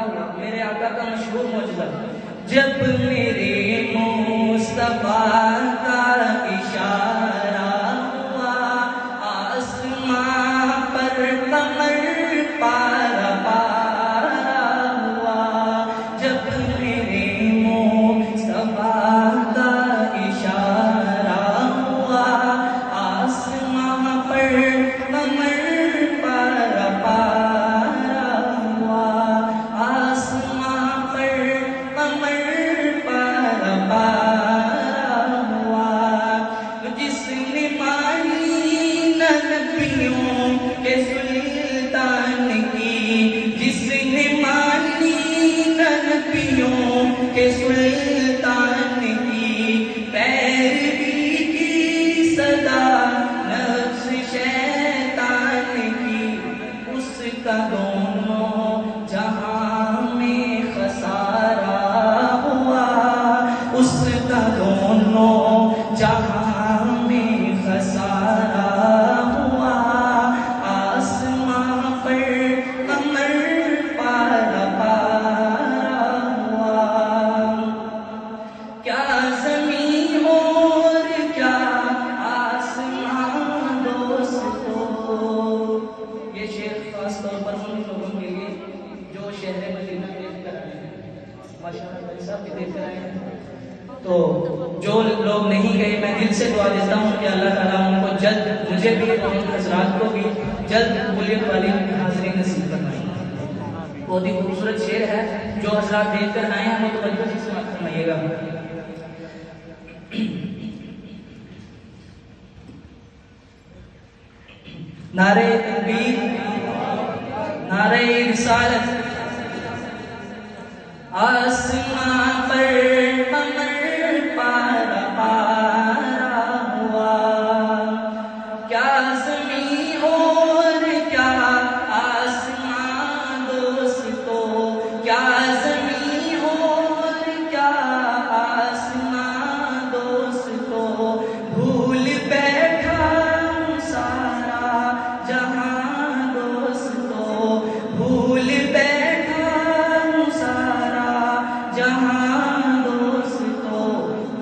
ہوا میرے آقا کا مشہور معجزہ، جب میرے مصطفیٰ کا اشارہ ہوا آسمان پر قمر پارا پارا ہوا، جب میرے مصطفیٰ کا اشارہ ہوا آسمان پر قمر پارا پارا ہوا، آسمان پر قمر پارا پارا ہوا، جس نے مانی نہ نبیوں کے سلطان کی، جس نے مانی نہ نبیوں کے سلطان کی، پیروی کی صدا نفس شیطان کی، اس کا دونوں جہاں میں خسارہ ہوا، اس کا دونوں جہاں میں خسارہ ہوا، آسمان پر قمر پارا پارا ہوا، کیا زمین اور کیا آسمان دوستو۔ یہ شعر خاص طور پر ان لوگوں کے لیے جو شہر مدینہ دیکھ کر آئے ہیں، ماشاءاللہ بھائی صاحب بھی دیکھ کر آئے ہیں، تو جو لوگ نہیں گئے میں دل سے دعا دیتا ہوں کہ اللہ تعالیٰ ان کو جلد، مجھے بھی اور ان حضرات کو بھی جلد قبولیت والی حاضری نصیب فرمائے۔ بہت ہی خوبصورت شعر ہے، جو حضرات دیکھ کر آئے ہیں وہ توجہ سے سماعت فرمائیے گا۔ نعرہ تکبیر، نعرہ رسالت، آسمان پر قمر پارا پارا ہوا، کیا زمین اور کیا آسمان دوستو، کیا زمین اور کیا آسمان دوستو، بھول بیٹھا ہوں سارا جہاں دوستو، بھول بیٹھا ہوں سارا جہاں دوستو،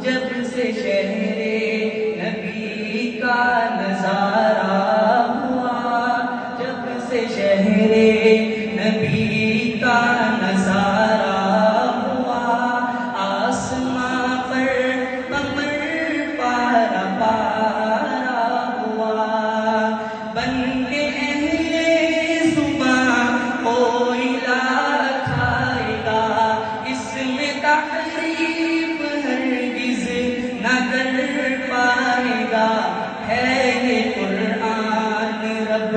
جب سے شہر نبی کا نظارہ ہوا، جب سے شہر نبی کا نظارہ ہوا، آسمان پر قمر پارا پارا ہوا، بن کے اہل زبان کوئی کھائے گا، اس میں تحریف ہرگز نہ کر پائے گا، ہے یہ قرآن رب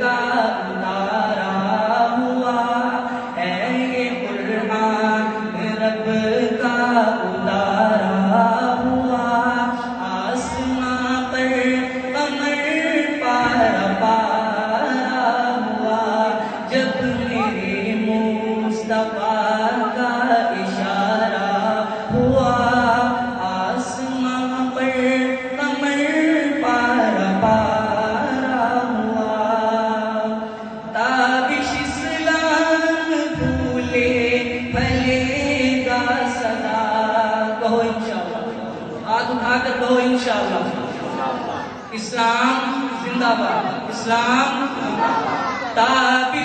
کا اتارا ہوا، ہے یہ قرآن رب کا اتارا ہوا، آسمان پر قمر پارا پارا ہوا، جب میرے مصطفیٰ کا اشارہ ہوا آسمان پر قمر پارا پارا ہوا، تابش اسلام بھولے پھلے گا صدا، کہو انشاءاللہ، ہاتھ اٹھا کر کہو انشاءاللہ، اسلام زندہ باد، اسلام تابش